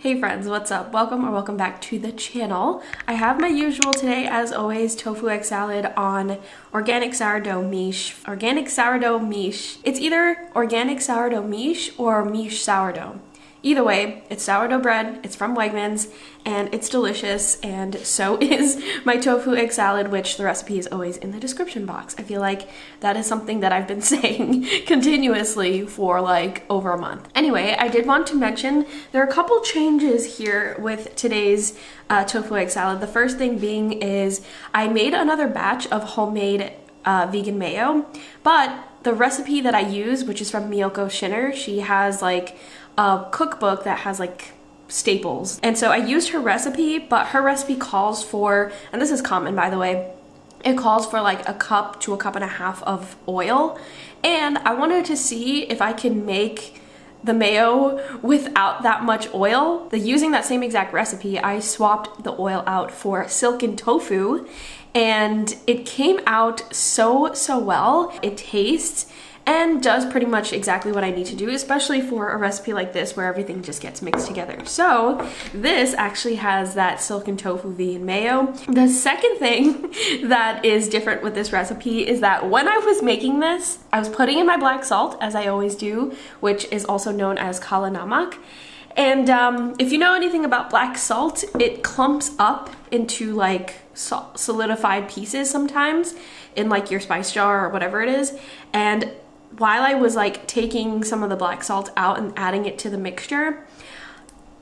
Hey friends, what's up? Welcome back to the channel. I have my usual today, as always, tofu egg salad on organic sourdough miche. Organic sourdough miche. It's either organic sourdough miche or miche sourdough. Either way, it's sourdough bread, it's from Wegmans, and it's delicious, and so is my tofu egg salad, which the recipe is always in the description box. I feel like that is something that I've been saying continuously for like over a month. Anyway, I did want to mention there are a couple changes here with today's tofu egg salad. The first thing being is I made another batch of homemade vegan mayo, but the recipe that I use, which is from Miyoko Shinner, she has like a cookbook that has like staples, and so I used her recipe, but her recipe calls for, and this is common by the way, it calls for like a cup to a cup and a half of oil, and I wanted to see if I can make the mayo without that much oil. Using that same exact recipe, I swapped the oil out for silken tofu, and it came out so well. It tastes and does pretty much exactly what I need to do, especially for a recipe like this where everything just gets mixed together. So this actually has that silken tofu vegan mayo. The second thing that is different with this recipe is that when I was making this, I was putting in my black salt, as I always do, which is also known as kala namak. And if you know anything about black salt, it clumps up into like solidified pieces sometimes in like your spice jar or whatever it is. And while I was like taking some of the black salt out and adding it to the mixture,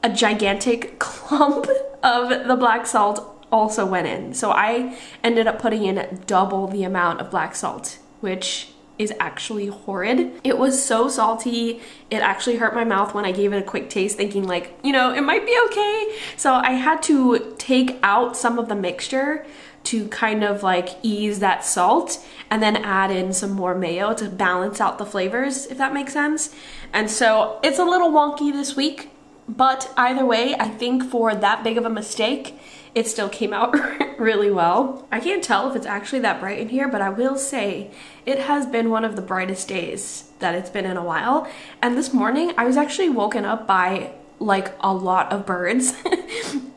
a gigantic clump of the black salt also went in. So I ended up putting in double the amount of black salt, which is actually horrid. It was so salty, it actually hurt my mouth when I gave it a quick taste, thinking like, you know, it might be okay. So I had to take out some of the mixture to kind of like ease that salt and then add in some more mayo to balance out the flavors, if that makes sense. And so it's a little wonky this week, but either way, I think for that big of a mistake, it still came out really well. I can't tell if it's actually that bright in here, but I will say it has been one of the brightest days that it's been in a while. And this morning I was actually woken up by like a lot of birds.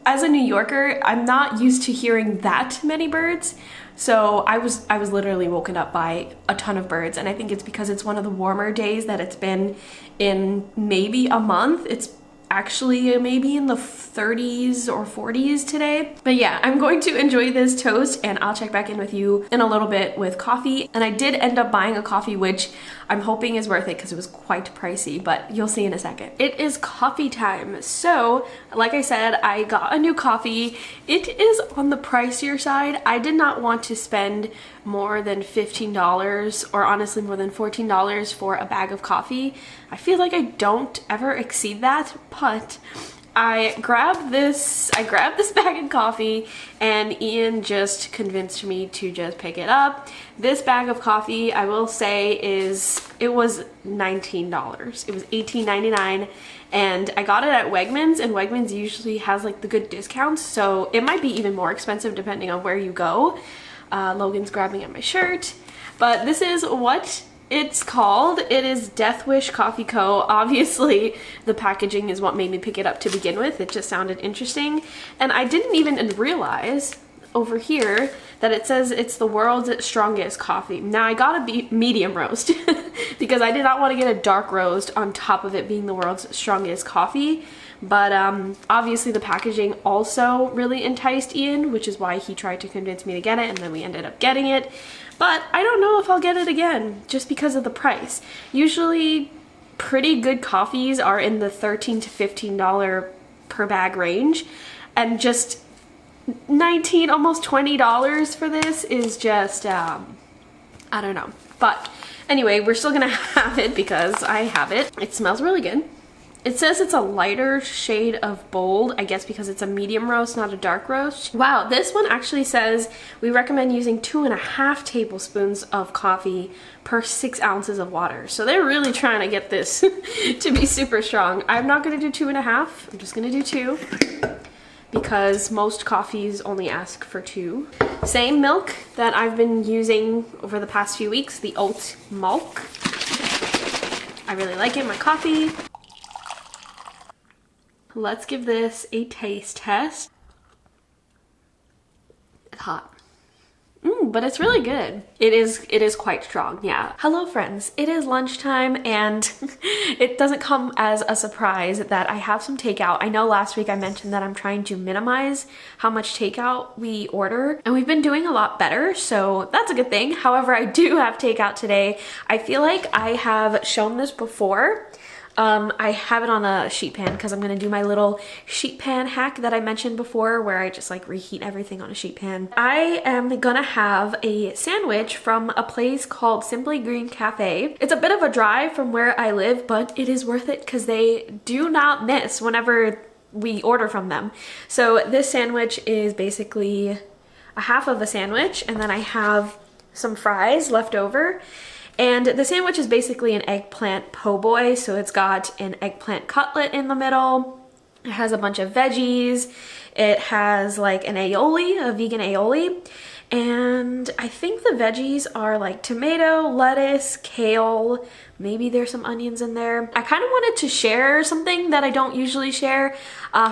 As a New Yorker, I'm not used to hearing that many birds. So I was literally woken up by a ton of birds, and I think it's because it's one of the warmer days that it's been in maybe a month. It's actually maybe in the 30s or 40s today. But yeah, I'm going to enjoy this toast, and I'll check back in with you in a little bit with coffee. And I did end up buying a coffee, which I'm hoping is worth it because it was quite pricey, but you'll see in a second. It is coffee time. So like I said, I got a new coffee. It is on the pricier side. I did not want to spend more than $15 or honestly more than $14 for a bag of coffee. I feel like I don't ever exceed that, but I grabbed this bag of coffee, and Ian just convinced me to just pick it up. This bag of coffee, I will say, it was $19. It was $18.99, and I got it at Wegmans, and Wegmans usually has like the good discounts, so it might be even more expensive depending on where you go. Logan's grabbing at my shirt, but this is what it's called. It is Death Wish Coffee Co. Obviously, the packaging is what made me pick it up to begin with. It just sounded interesting. And I didn't even realize over here that it says it's the world's strongest coffee. Now, I got a medium roast because I did not want to get a dark roast on top of it being the world's strongest coffee. But obviously the packaging also really enticed Ian, which is why he tried to convince me to get it, and then we ended up getting it. But I don't know if I'll get it again just because of the price. Usually pretty good coffees are in the $13 to $15 per bag range, and just $19, almost $20 for this is just, I don't know. But anyway, we're still gonna have it because I have it. It smells really good. It says it's a lighter shade of bold, I guess because it's a medium roast, not a dark roast. Wow, this one actually says we recommend using 2.5 tablespoons of coffee per 6 ounces of water. So they're really trying to get this to be super strong. I'm not gonna do 2.5, I'm just gonna do 2 because most coffees only ask for 2. Same milk that I've been using over the past few weeks, the oat milk. I really like it in my coffee. Let's give this a taste test. It's hot. But it's really good. It is quite strong, yeah. Hello friends, it is lunchtime and it doesn't come as a surprise that I have some takeout. I know last week I mentioned that I'm trying to minimize how much takeout we order and we've been doing a lot better, so that's a good thing. However, I do have takeout today. I feel like I have shown this before. I have it on a sheet pan because I'm going to do my little sheet pan hack that I mentioned before where I just like reheat everything on a sheet pan. I am going to have a sandwich from a place called Simply Green Cafe. It's a bit of a drive from where I live, but it is worth it because they do not miss whenever we order from them. So this sandwich is basically a half of a sandwich and then I have some fries left over. And the sandwich is basically an eggplant po' boy, so it's got an eggplant cutlet in the middle. It has a bunch of veggies. It has like an aioli, a vegan aioli. And I think the veggies are like tomato, lettuce, kale, maybe there's some onions in there. I kind of wanted to share something that I don't usually share.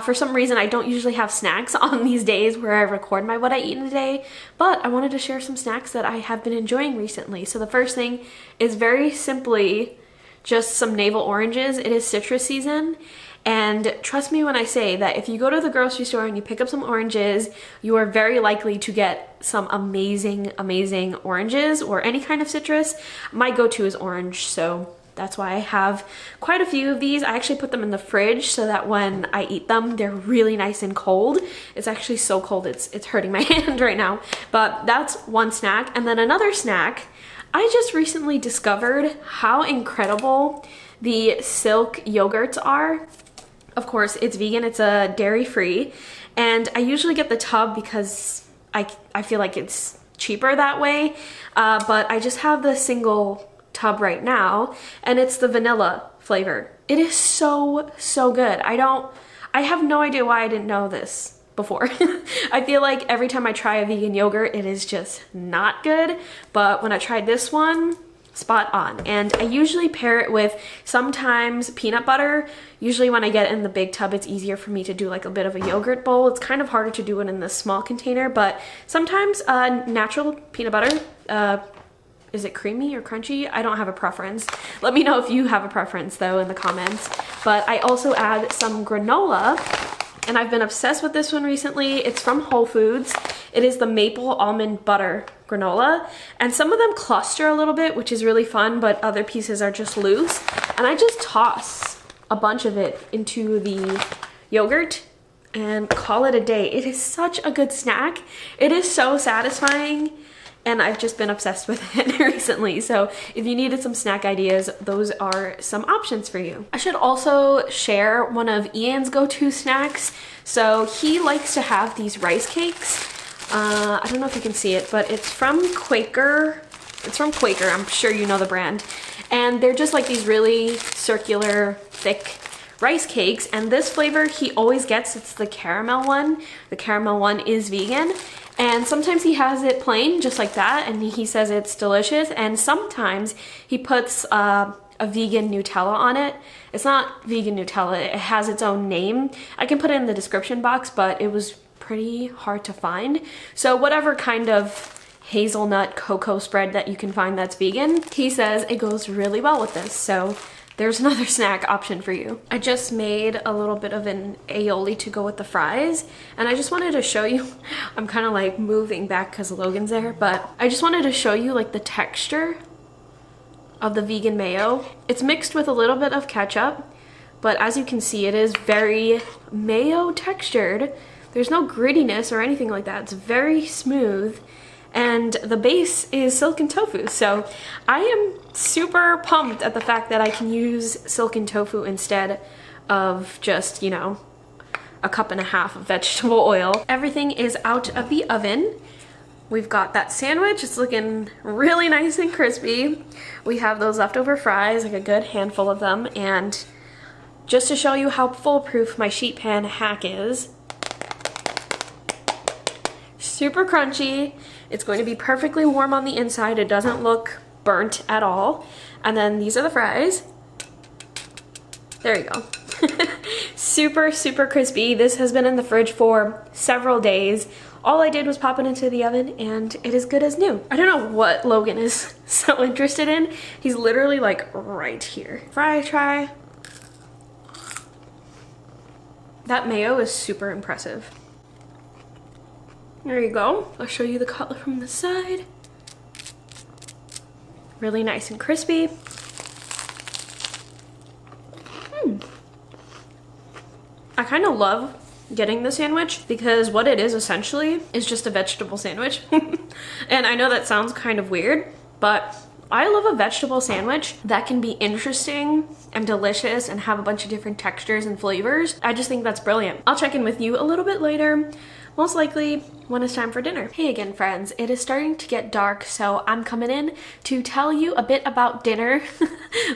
For some reason, I don't usually have snacks on these days where I record my what I eat in a day, but I wanted to share some snacks that I have been enjoying recently. So the first thing is very simply just some navel oranges. It is citrus season. And trust me when I say that if you go to the grocery store and you pick up some oranges, you are very likely to get some amazing, amazing oranges or any kind of citrus. My go-to is orange, so that's why I have quite a few of these. I actually put them in the fridge so that when I eat them, they're really nice and cold. It's actually so cold, it's hurting my hand right now. But that's one snack. And then another snack, I just recently discovered how incredible the Silk yogurts are. Of course, it's vegan, it's a dairy-free, and I usually get the tub because I feel like it's cheaper that way, but I just have the single tub right now, and it's the vanilla flavor. It is so, so good. I have no idea why I didn't know this before. I feel like every time I try a vegan yogurt, it is just not good, but when I tried this one, spot on. And I usually pair it with sometimes peanut butter. Usually when I get in the big tub, it's easier for me to do like a bit of a yogurt bowl. It's kind of harder to do it in this small container, but sometimes natural peanut butter. Is it creamy or crunchy? I don't have a preference. Let me know if you have a preference though in the comments. But I also add some granola, and I've been obsessed with this one recently. It's from Whole Foods. It is the maple almond butter granola, and some of them cluster a little bit, which is really fun, but other pieces are just loose. And I just toss a bunch of it into the yogurt and call it a day. It is such a good snack. It is so satisfying, and I've just been obsessed with it recently. So if you needed some snack ideas, those are some options for you. I should also share one of Ian's go-to snacks. So he likes to have these rice cakes. I don't know if you can see it, but it's from Quaker. It's from Quaker, I'm sure you know the brand. And they're just like these really circular, thick rice cakes. And this flavor he always gets, it's the caramel one. The caramel one is vegan. And sometimes he has it plain, just like that, and he says it's delicious. And sometimes he puts a vegan Nutella on it. It's not vegan Nutella, it has its own name. I can put it in the description box, but it was pretty hard to find. So whatever kind of hazelnut cocoa spread that you can find that's vegan, he says it goes really well with this. So there's another snack option for you. I just made a little bit of an aioli to go with the fries, and I just wanted to show you, I'm kind of like moving back because Logan's there, but I just wanted to show you like the texture of the vegan mayo. It's mixed with a little bit of ketchup, but as you can see, it is very mayo textured. There's no grittiness or anything like that. It's very smooth. And the base is silken tofu. So I am super pumped at the fact that I can use silken tofu instead of just, you know, a cup and a half of vegetable oil. Everything is out of the oven. We've got that sandwich. It's looking really nice and crispy. We have those leftover fries, like a good handful of them. And just to show you how foolproof my sheet pan hack is, super crunchy. It's going to be perfectly warm on the inside. It doesn't look burnt at all. And then these are the fries. There you go. Super, super crispy. This has been in the fridge for several days. All I did was pop it into the oven and it is good as new. I don't know what Logan is so interested in. He's literally like right here. Fry try. That mayo is super impressive. There you go. I'll show you the cutlet from the side. Really nice and crispy. I kind of love getting the sandwich because what it is essentially is just a vegetable sandwich. And I know that sounds kind of weird, but I love a vegetable sandwich that can be interesting and delicious and have a bunch of different textures and flavors. I just think that's brilliant. I'll check in with you a little bit later, most likely when it's time for dinner. Hey again, friends. It is starting to get dark, so I'm coming in to tell you a bit about dinner.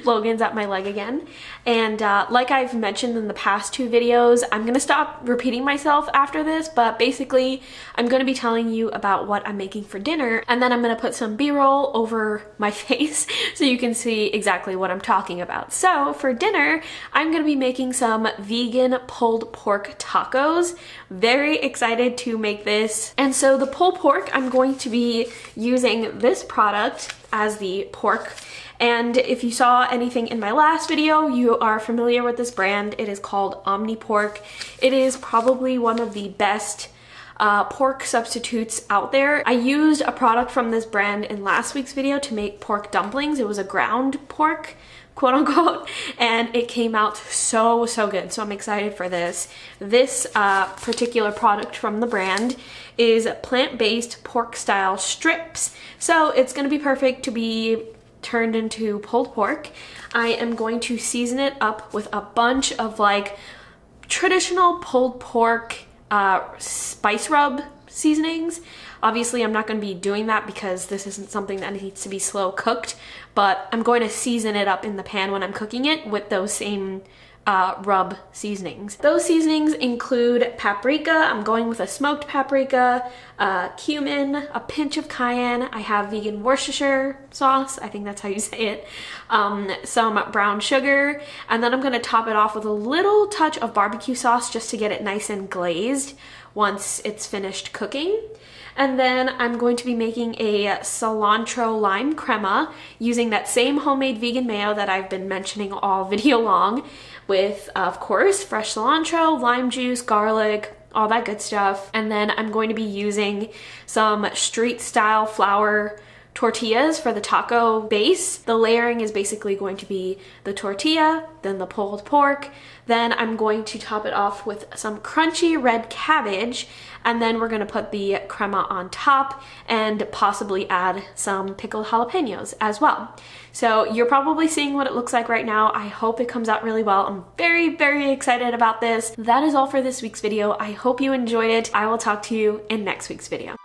Logan's at my leg again. And like I've mentioned in the past 2 videos, I'm gonna stop repeating myself after this, but basically I'm gonna be telling you about what I'm making for dinner, and then I'm gonna put some B-roll over my face so you can see exactly what I'm talking about. So for dinner, I'm gonna be making some vegan pulled pork tacos. Very excited to make this. And so the pulled pork, I'm going to be using this product as the pork. And if you saw anything in my last video, you are familiar with this brand. It is called Omnipork. It is probably one of the best pork substitutes out there. I used a product from this brand in last week's video to make pork dumplings. It was a ground pork, quote unquote, and it came out so good. So I'm excited for this. This particular product from the brand is plant-based pork style strips. So it's gonna be perfect to be turned into pulled pork. I am going to season it up with a bunch of like traditional pulled pork spice rub seasonings. Obviously, I'm not going to be doing that because this isn't something that needs to be slow cooked, but I'm going to season it up in the pan when I'm cooking it with those same rub seasonings. Those seasonings include paprika. I'm going with a smoked paprika, cumin, a pinch of cayenne. I have vegan Worcestershire sauce. I think that's how you say it. Some brown sugar, and then I'm going to top it off with a little touch of barbecue sauce just to get it nice and glazed once it's finished cooking. And then I'm going to be making a cilantro lime crema using that same homemade vegan mayo that I've been mentioning all video long, with, of course, fresh cilantro, lime juice, garlic, all that good stuff. And then I'm going to be using some street style flour tortillas for the taco base. The layering is basically going to be the tortilla, then the pulled pork, then I'm going to top it off with some crunchy red cabbage, and then we're going to put the crema on top and possibly add some pickled jalapenos as well. So you're probably seeing what it looks like right now. I hope it comes out really well. I'm very excited about this. That is all for this week's video. I hope you enjoyed it. I will talk to you in next week's video.